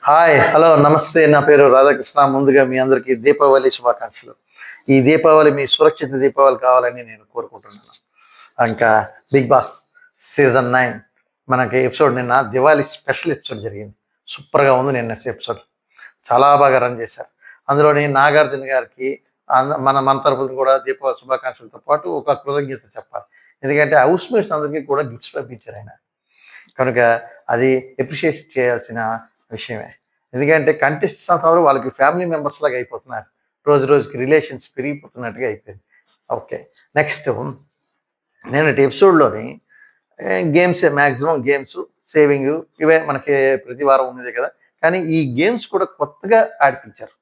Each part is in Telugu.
హాయ్ హలో నమస్తే నా పేరు రాధాకృష్ణ. ముందుగా మీ అందరికీ దీపావళి శుభాకాంక్షలు. ఈ దీపావళి మీ సురక్షిత దీపావళి కావాలని నేను కోరుకుంటున్నాను. ఇంకా బిగ్ బాస్ సీజన్ 9 మనకి ఎపిసోడ్ నిన్న దివాళీ స్పెషల్ ఎపిసోడ్ జరిగింది. సూపర్గా ఉంది నిన్న ఎపిసోడ్. చాలా బాగా రన్ చేశారు. అందులోని నాగార్జున గారికి మన తరపున కూడా దీపావళి శుభాకాంక్షలతో పాటు ఒక కృతజ్ఞత చెప్పాలి. ఎందుకంటే హౌస్ మేట్స్ అందరికీ కూడా గిఫ్ట్స్ పంపించారు ఆయన. కనుక అది అప్రిషియేట్ చేయాల్సిన విషయమే. ఎందుకంటే కంటెస్టెంట్స్ అందరూ వాళ్ళకి ఫ్యామిలీ మెంబర్స్ లాగా అయిపోతున్నారు. రోజు రోజుకి రిలేషన్స్ పెరిగిపోతున్నట్టుగా అయిపోయింది. ఓకే. నెక్స్ట్ నేనటి ఎపిసోడ్లోని గేమ్స్, మ్యాక్సిమం గేమ్స్, సేవింగ్ ఇవే మనకి ప్రతి వారం ఉన్నదే కదా. కానీ ఈ గేమ్స్ కూడా కొత్తగా ఆడిపించారు.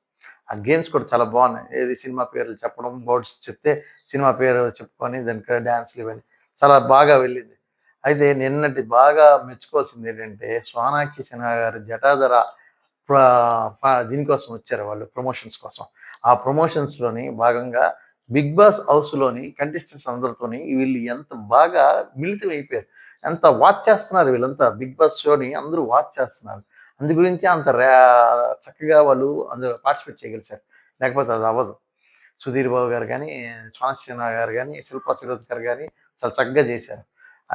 ఆ గేమ్స్ కూడా చాలా బాగున్నాయి. ఏది సినిమా పేర్లు చెప్పడం, బోర్డ్స్ చెప్తే సినిమా పేరు చెప్పుకొని దానికి డ్యాన్స్లు ఇవన్నీ చాలా బాగా వెళ్ళింది. అయితే నిన్నటి బాగా మెచ్చుకోవాల్సింది ఏంటంటే సోనాక్షి సిన్హా గారు జటాధర దీనికోసం వచ్చారు వాళ్ళు ప్రమోషన్స్ కోసం. ఆ ప్రమోషన్స్లోని భాగంగా బిగ్ బాస్ హౌస్లోని కంటెస్టెంట్స్ అందరితోని వీళ్ళు ఎంత బాగా మిళితం అయిపోయారు. ఎంత వాచ్ చేస్తున్నారు వీళ్ళంతా. బిగ్ బాస్ షోని అందరూ వాచ్ చేస్తున్నారు. అందు గురించి అంత చక్కగా వాళ్ళు అందులో పార్టిసిపేట్ చేయగలిగారు. లేకపోతే అది అవ్వదు. సుధీర్ బాబు గారు కానీ, సోనాక్షి సిన్హా గారు కానీ, శిల్పా శిరోద్కర్ గారు చాలా చక్కగా చేశారు.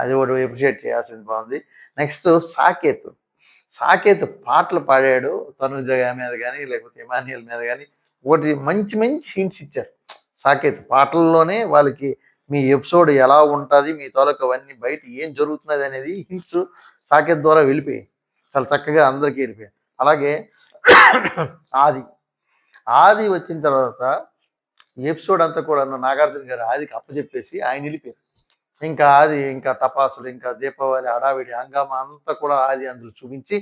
అది ఒకటి అప్రిషియేట్ చేయాల్సింది బాగుంది. నెక్స్ట్ సాకేత్. సాకేత్ పాటలు పాడాడు. తనుజ మీద కానీ, లేకపోతే ఇమాన్యుయల్ మీద కానీ ఒకటి మంచి మంచి హింట్స్ ఇచ్చారు. సాకేత్ పాటల్లోనే వాళ్ళకి మీ ఎపిసోడ్ ఎలా ఉంటుంది, మీ తాలూకు అవన్నీ బయట ఏం జరుగుతున్నది అనేది హింట్స్ సాకేత్ ద్వారా వెళ్ళిపోయాయి. చాలా చక్కగా అందరికీ వెళ్ళిపోయాయి. అలాగే ఆది ఆది వచ్చిన తర్వాత ఎపిసోడ్ అంతా కూడా నాగార్జున గారు ఆదికి అప్పచెప్పేసి ఆయన వెళ్ళిపోయారు. ఇంకా టపాసులు, ఇంకా దీపావళి హడావిడి హంగామా అంతా కూడా ఆది అందులో చూపించి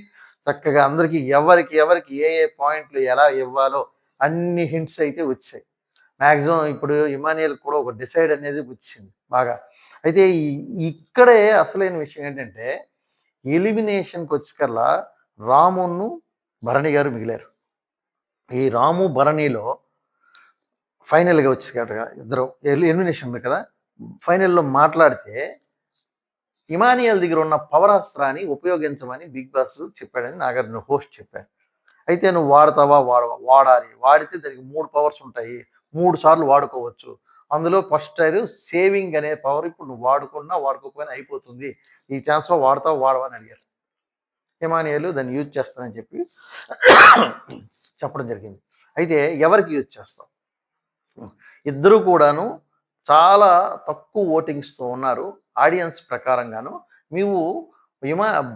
చక్కగా అందరికీ ఎవరికి ఏ పాయింట్లు ఎలా ఇవ్వాలో అన్ని హింట్స్ అయితే వచ్చాయి. మ్యాక్సిమం ఇప్పుడు ఇమానియల్ కూడా ఒక డిసైడ్ అనేది వచ్చింది బాగా. అయితే ఇక్కడే అసలైన విషయం ఏంటంటే ఎలిమినేషన్కి వచ్చేకల్లా రామును భరణి గారు మిగిలారు. ఈ రాము భరణిలో ఫైనల్గా వచ్చేట ఇద్దరు ఎలిమినేషన్ ఉంది కదా. ఫైనల్లో మాట్లాడితే ఇమానియల్ దగ్గర ఉన్న పవరాస్త్రాన్ని ఉపయోగించమని బిగ్ బాస్ చెప్పాడని నాగార్జున హోస్ట్ చెప్పాడు. అయితే నువ్వు వాడతావా వాడాలి. వాడితే దానికి 3 పవర్స్ ఉంటాయి. 3 సార్లు వాడుకోవచ్చు. అందులో ఫస్ట్ సేవింగ్ అనే పవర్ ఇప్పుడు నువ్వు వాడుకోకపోయినా అయిపోతుంది. ఈ ఛాన్స్లో వాడతావా వాడవని అడిగారు. ఇమానియల్ దాన్ని యూజ్ చేస్తానని చెప్పి చెప్పడం జరిగింది. అయితే ఎవరికి యూజ్ చేస్తావు? ఇద్దరు కూడాను చాలా తక్కువ ఓటింగ్స్తో ఉన్నారు. ఆడియన్స్ ప్రకారంగాను నీవు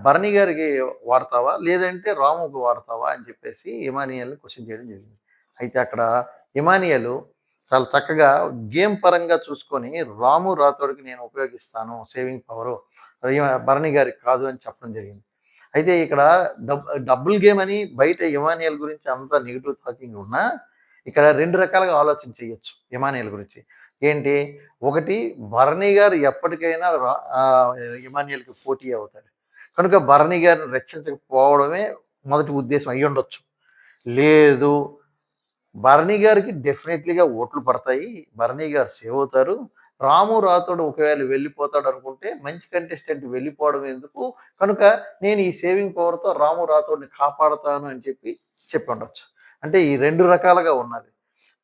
భరణి గారికి వాడతావా, లేదంటే రాముకు వాడతావా అని చెప్పేసి ఇమానియల్ని క్వశ్చన్ చేయడం జరిగింది. అయితే అక్కడ ఇమానియల్ చాలా చక్కగా గేమ్ పరంగా చూసుకొని రాము రాథోడ్కి నేను ఉపయోగిస్తాను సేవింగ్ పవరు, భరణి గారికి కాదు అని చెప్పడం జరిగింది. అయితే ఇక్కడ డబుల్ గేమ్ అని బయట ఇమానియల్ గురించి అంత నెగిటివ్ టాకింగ్ ఉన్నా ఇక్కడ 2 రకాలుగా ఆలోచన చేయొచ్చు ఇమానియల్ గురించి. ఏంటి, ఒకటి భరణి గారు ఎప్పటికైనా ఇమానియల్కి పోటీ అవుతాడు. కనుక భరణి గారిని రక్షించకపోవడమే మొదటి ఉద్దేశం అయ్యి ఉండొచ్చు. లేదు, భరణి గారికి డెఫినెట్లీగా ఓట్లు పడతాయి, భరణి గారు సేవ్ అవుతారు, రాము రాథోడ్ ఒకవేళ వెళ్ళిపోతాడు అనుకుంటే మంచి కంటెస్టెంట్ వెళ్ళిపోవడం ఎందుకు, కనుక నేను ఈ సేవింగ్ పవర్తో రాము రాథోడ్ని కాపాడుతాను అని చెప్పి ఉండొచ్చు. అంటే ఈ 2 రకాలుగా ఉన్నది.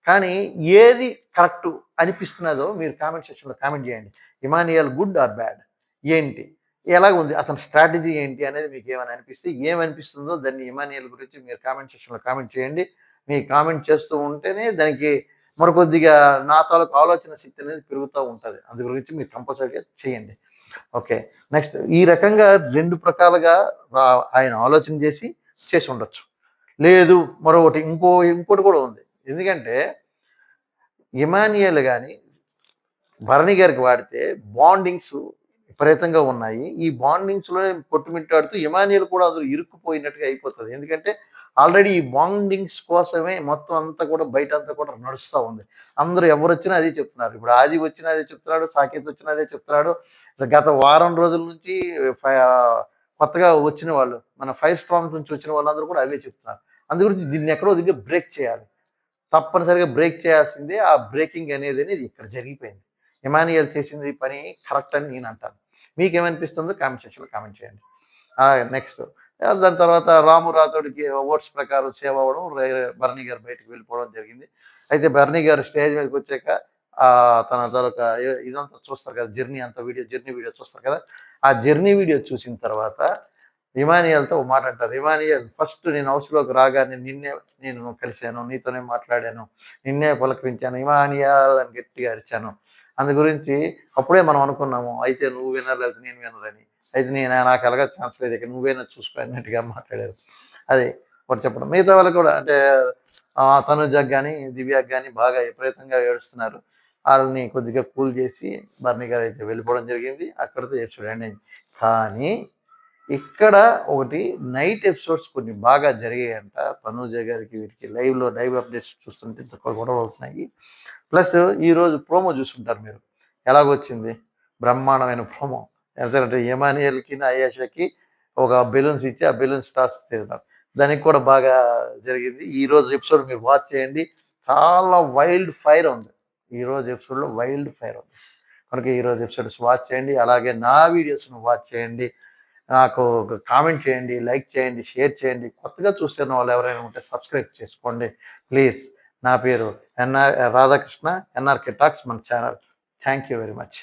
కానీ ఏది కరెక్ట్ అనిపిస్తున్నదో మీరు కామెంట్ సెక్షన్లో కామెంట్ చేయండి. ఇమానియల్ గుడ్ ఆర్ బ్యాడ్ ఏంటి, ఎలాగ ఉంది, అతని స్ట్రాటజీ ఏంటి అనేది మీకు ఏమైనా అనిపిస్తే ఏమనిపిస్తుందో దాన్ని ఇమానియల్ గురించి మీరు కామెంట్ సెక్షన్లో కామెంట్ చేయండి. మీ కామెంట్ చేస్తూ ఉంటేనే దానికి మరికొద్దిగా నా తాలూకు ఆలోచన శక్తి అనేది పెరుగుతూ ఉంటుంది. అందు గురించి మీరు కంపల్సరీగా చేయండి. ఓకే. నెక్స్ట్ ఈ రకంగా 2 ప్రకాలుగా ఆయన ఆలోచన చేసి ఉండొచ్చు. లేదు మరొకటి ఇంకోటి కూడా ఉంది. ఎందుకంటే ఇమానియల్ కానీ భరణి గారికి వాడితే బాండింగ్స్ విపరీతంగా ఉన్నాయి. ఈ బాండింగ్స్లో కొట్టుమిట్టాడుతూ ఇమానియల్ కూడా అందులో ఇరుక్కుపోయినట్టుగా అయిపోతుంది. ఎందుకంటే ఆల్రెడీ ఈ బాండింగ్స్ కోసమే మొత్తం అంతా కూడా బయట అంతా కూడా నడుస్తూ ఉంది. అందరూ ఎవరు వచ్చినా అదే చెప్తున్నారు. ఇప్పుడు ఆది వచ్చినా అదే చెప్తున్నాడు, సాకేత్ వచ్చినా అదే చెప్తున్నాడు. గత వారం రోజుల నుంచి కొత్తగా వచ్చిన వాళ్ళు, మన 5 స్ట్రాంగ్స్ నుంచి వచ్చిన వాళ్ళందరూ కూడా అవే చెప్తున్నారు. అందు గురించి దీన్ని ఎక్కడో దగ్గర బ్రేక్ చేయాలి. తప్పనిసరిగా బ్రేక్ చేయాల్సిందే. ఆ బ్రేకింగ్ అనేది ఇక్కడ జరిగిపోయింది. ఇమానియల్ చేసింది పని కరెక్ట్ అని నేను అంటాను. మీకేమనిపిస్తుందో కామెంట్ సెక్షన్లో కామెంట్ చేయండి. నెక్స్ట్ దాని తర్వాత రాము రాథోడ్‌కి ఓట్స్ ప్రకారం సేవ్ అవ్వడం, భరణి గారు బయటికి వెళ్ళిపోవడం జరిగింది. అయితే భరణి గారు స్టేజ్ మీదకొచ్చాక తన తాలూకా ఇదంతా చూస్తారు కదా! జర్నీ వీడియో చూస్తారు కదా! ఆ జర్నీ వీడియో చూసిన తర్వాత ఇమానియల్‌తో ఒక మాట అంటారు. ఇమానియల్ ఫస్ట్ నేను హౌస్‌లోకి రాగానే నేను కలిసాను. నీతోనే మాట్లాడాను. నిన్నే పలకరించాను. ఇమానియల్ అని గట్టిగా అరిచాను. అందు గురించి అప్పుడే మనం అనుకున్నాము. అయితే నువ్వు విన్నర్ లేకపోతే నేను విన్నర్ అని. అయితే నాకు ఎలాగో ఛాన్స్ లేదు. ఇక నువ్వే నన్ను చూసుకో అన్నట్టుగా మాట్లాడారు. అది ఒకటి చెప్పడం. మిగతా వాళ్ళకి కూడా అంటే తనుజకి గాని, దివ్యకి గాని బాగా విపరీతంగా ఏడుస్తున్నారు. ఆళ్ళని కొద్దిగా కూల్ చేసి బర్నీ గారైతే వెళ్ళిపోవడం జరిగింది. అక్కడితో ఎపిసోడ్ ఎండ్ అయింది. కానీ ఇక్కడ ఒకటి నైట్ ఎపిసోడ్స్ కొన్ని బాగా జరిగాయంట. తనూజ గారికి వీరికి లైవ్ అప్డేట్స్ చూస్తుంటే గొడవలవుతున్నాయి. ప్లస్ ఈరోజు ప్రోమో చూసుంటారు మీరు. ఎలాగొచ్చింది? బ్రహ్మాండమైన ప్రోమో. ఎంతంటే ఎమాన్యుయల్‌కి, అయేషాకి ఒక బెలూన్స్ ఇచ్చి ఆ బెలూన్స్ టాస్క్ చేస్తారు. దానికి కూడా బాగా జరిగింది. ఈరోజు ఎపిసోడ్ మీరు వాచ్ చేయండి. చాలా వైల్డ్ ఫైర్ ఉంది. ఈరోజు ఎపిసోడ్‌లో వైల్డ్ ఫైర్ ఉంది. కనుక ఈరోజు ఎపిసోడ్స్ వాచ్ చేయండి. అలాగే నా వీడియోస్‌ను వాచ్ చేయండి. నాకు ఒక కామెంట్ చేయండి, లైక్ చేయండి, షేర్ చేయండి. కొత్తగా చూస్తున్న వాళ్ళు ఎవరైనా ఉంటే సబ్స్క్రైబ్ చేసుకోండి ప్లీజ్. నా పేరు రాధాకృష్ణ, ఎన్ఆర్‌కే టాక్స్ మన channel. Thank you very much.